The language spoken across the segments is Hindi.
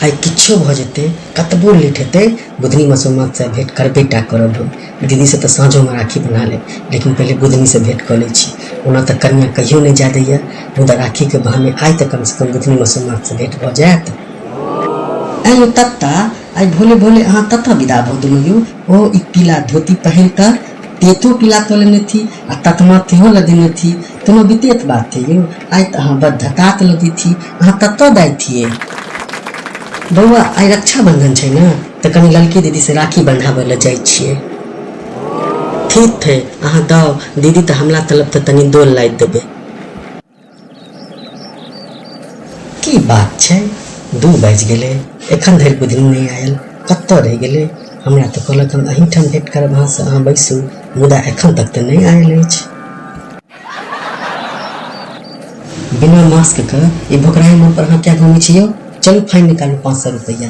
आई किच्छो भ जेते कतबो लेट हेते बुधनी मसोमात से भेंट करबेटा करब हम। दीदी से तो साँझो में राखी बना ले, लेकिन पहले बुधनी से भेंट कर लै छी। ओना तो कन्या कहियो नहीं जा दैया, मुदा राखी के बहाने आई तो कम से कम बुधनी मसोमात से भेंट भ जायत। आयो तत्ता आई भोले भोले अहाँ तत्ता विदा भ देलु यो। ओ ई पीला धोती पहिर कर तेतो पीला तोले न थी आ ततमा तेहो लदी न थी। तुनो बितेत बात थे यो। आई तो अहाँ बड़ धतात लदी थी, अहाँ तत्तो दाई थिए। बउआ आई रक्षाबंधन छै न, तो कनी ललकी दीदी से राखी बंधाबे ल जाय छिए। ठीक थे अहाँ दाओ, दीदी तो हमला तलब तो तनी दोल लाई देबे। की बात छै, 2 बाजि गेले, एखन धरि बुधनी नहीं आयल, कत्तो रहि गेले। हमरा तो कहलक हम अहीठाम भेंट करब, अहाँ से अहाँ बैसू, मुदा एखन तक तो नहीं आयल अछि। बिना मास्क के ई भोकराही मोड़ पर अहाँ क्या घूमै छियो? चलू फाइन निकालू 500 रुपया।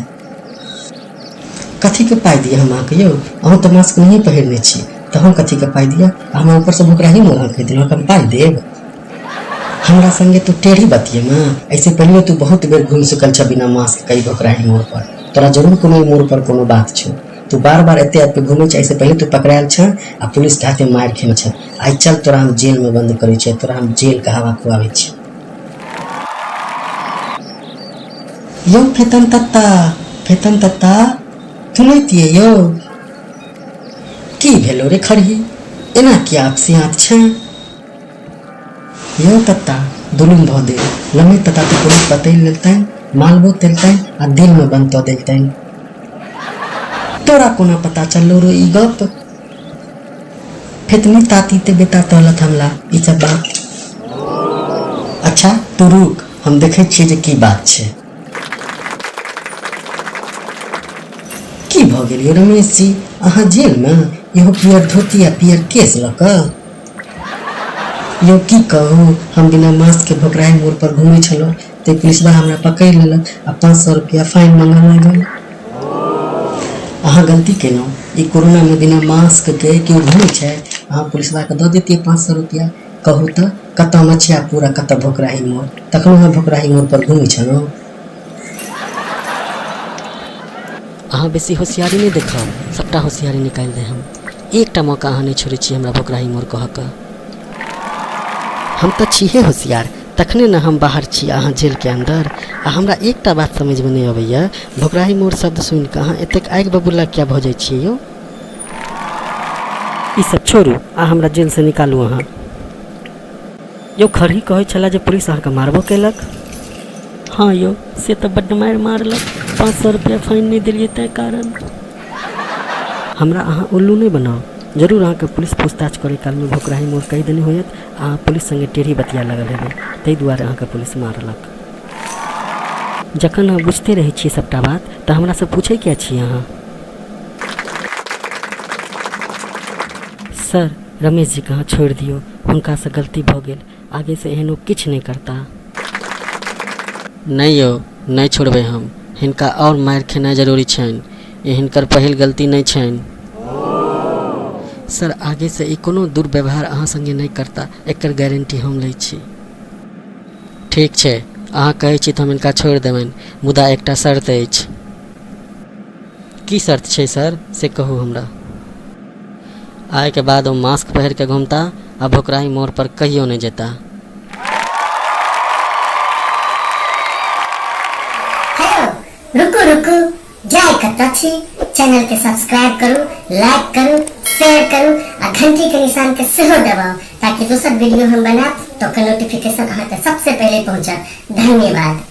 कथी के पाई दिए हम अहाँके यौ? अहूँ तो मास्क नहीं पहिरने छी, तो हम कथी के पाई दिया? हमरा ऊपर से भोकराही मोड़ अहाँ कहि देलहुँ, हम पाई देब? हमरा संगे तू टेढ़ी बतिये ना, ऐसे पहले तू बहुत बेर घूम चुकल छ बिना मास्क कई भोकराही मोड़ पर। तोरा जरूर कोनो मोड़ पर कोनो बात छो। तू बार बार एते आब घूमे छ, ऐसे पहले तू पकड़ायल छ आ पुलिस के हाथे मार खेने छ। आई चल तोरा हम जेल में बंद करे छ, तोरा हम जेल के हवा खुआवे छ। यो फेतन तत्ता तू नहीं तिये यो? की भेलो रे खड़ही, एना किया आपसियात छ? यो तत्ता दुलुम भ दे, लम्बे तत्ता तो पुलिस बतैल लेतैन, मालबो तेलतैन आ दिल में बंद तो देलतैन। तोरा कोना पता चललो रो ई गप? फेतनी ताती ते बेटा तहलत हमला ई सब बात। अच्छा तू रुक, हम देखे छिए जे की बात छै। की भ गेल यो रमेश जी, अहाँ जेल में इहो पियर धोती आ पियर केस ल क? यो की कहू, हम बिना मास्क के भोकराही मोड़ पर घूमे छलो, ते पुलिसवा हमरा पकड़ लेलक आ 500 रुपया फाइन मांगल लागल। अहाँ गलती केलहुँ, ई कोरोना में बिना मास्क के क्यों घूमे छै? अहाँ पुलिसवा के दऽ देतिए 500 रुपया। कहू तो कत मछिया पूरा कत भोकराही मोड़, तखनो हम भोकराही मोड़ पर घूमे छलहुँ। अहाँ बेसी होशियारी नहीं देखाओ, सबटा होशियारी निकाल दे हम। एकटा मौका अहाँ नहीं छोड़े छी हमरा भोकराही मोड़ कह के। हम तो छिहे होशियार, तखने न हम बाहर छी अहाँ जेल के अंदर। आ हमरा एकटा बात समझ में नहीं अबैया, भोकराही मोड़ शब्द सुन के अहाँ एतेक आगि बबूला क्या भ जाइ छियै यो? ई सब छोड़ू, आ हमरा जेल से निकालू अहाँ। यो खरही कहै छला जे पुलिस अहाँके मारबो केलक। हाँ यो, से तो बड्ड मारि मारलक, 500 रुपया फाइन नहीं दिलिए तै कारण। हमरा अहाँ उल्लू नहीं बनाओ, जरूर अहाँ के पुलिस पूछताछ करे काल में भोकराही मोड़ कहि देने होयत, अहाँ पुलिस संगे टेढ़ी बतिया लगल हेबै, ताहि दुआरे अहाँ के पुलिस मारलक। जखन अहाँ बुझते रहे छियै सबटा बात, तऽ हमरा से पूछे क्या छी अहाँ? सर रमेश जी के अहाँ छोड़ दियो, हुनका से गलती भ गेल, आगे से एहन ओ किछ नहीं करता। नहीं यो, नहीं छोड़बे हम, हिनका और मार खेनाइ जरूरी छनि, ये हिनकर पहिल गलती नहीं छनि। सर आगे से ई कोनो दुर्व्यवहार अहाँ संगे नहीं करता, एकर गारंटी हम लै छी। ठीक छै, अहाँ कहै छी तऽ हम इनका छोड़ देबनि, मुदा एकटा शर्त अछि। की शर्त छै सर, से कहू हमरा। आइ के बाद ओ मास्क पहिर के घूमता आ भोकराही मोड़ पर कहियो नहीं जेता। रुको रुको, जाए कतऽ छी? चैनल के सब्सक्राइब करू, लाइक करू, शेयर करू आ घंटी के निशान के सेहो दबाओ, ताकि दोसर वीडियो हम बनाब तो नोटिफिकेशन अहाँ तक सबसे पहले पहुंचत। धन्यवाद।